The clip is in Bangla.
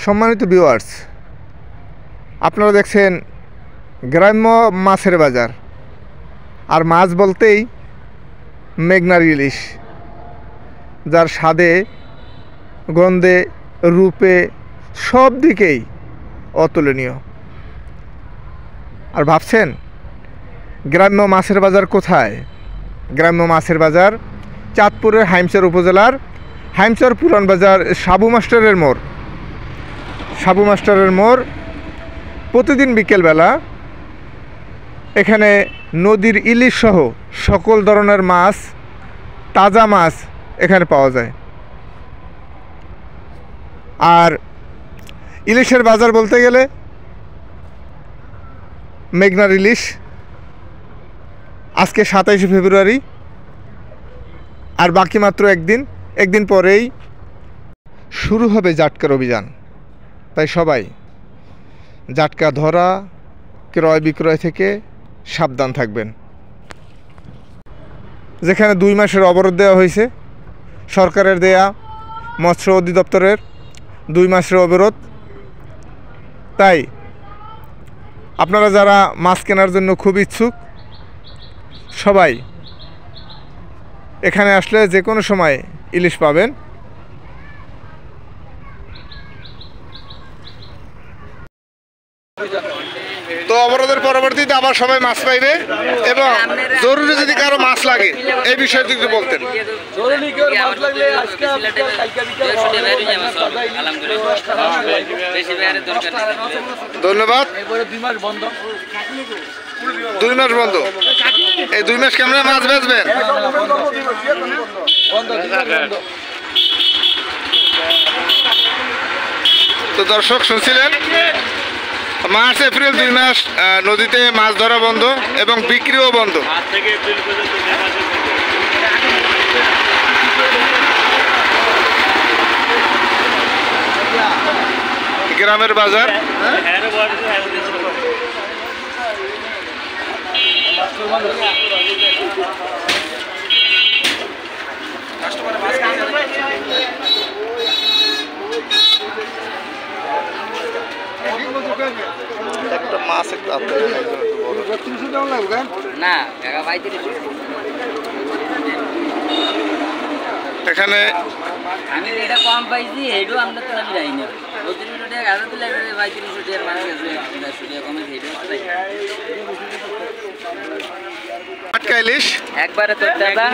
সম্মানিত ভিউয়ার্স, আপনারা দেখছেন গ্রাম্য মাছের বাজার। আর মাছ বলতেই মেঘনার ইলিশ, যার স্বাদে গন্ধে রূপে সব দিকেই অতুলনীয়। আর ভাবছেন গ্রাম্য মাছের বাজার কোথায়? গ্রাম্য মাছের বাজার চাঁদপুরের হাইমচর উপজেলার হাইমচর পুরান বাজার সাবু মাস্টারের মোড়। প্রতিদিন বিকেলবেলা এখানে নদীর ইলিশ সহ সকল ধরনের মাছ, তাজা মাছ এখানে পাওয়া যায়। আর ইলিশের বাজার বলতে গেলে মেঘনার ইলিশ আজকে 27 ফেব্রুয়ারি, আর বাকি মাত্র একদিন পরেই শুরু হবে জাটকার অভিযান। তাই সবাই জাটকা ধরা ক্রয় বিক্রয় থেকে সাবধান থাকবেন। যেখানে 2 মাসের অবরোধ দেওয়া হয়েছে, সরকারের দেয়া মৎস্য অধিদপ্তরের 2 মাসের অবরোধ। তাই আপনারা যারা মাছ কেনার জন্য খুব ইচ্ছুক, সবাই এখানে আসলে যে কোনো সময় ইলিশ পাবেন। তো অবরোধের পরবর্তীতে আবার সবাই মাছ পাইবে, এবং জরুরি যদি কারো মাছ লাগে এই বিষয়ে যদি বলতেন। ধন্যবাদ। 2 মাস বন্ধ। এই 2 মাস কেমন মাছ বেচবেন? তো দর্শক শুনছিলেন, মার্চ এপ্রিল 2 মাস নদীতে মাছ ধরা বন্ধ এবং বিক্রিও বন্ধ। গ্রামের বাজার একটা মাছ এখানে আমি এটা কম পাইছি, হেডও আমরা তো আমি যাইনি। 32 টাকা গাড়ি দিলে 32 টাকার মাছ আছে, 10 টাকা কমে হেডও আছে। আটকা ইলিশ একবারে তো দাদা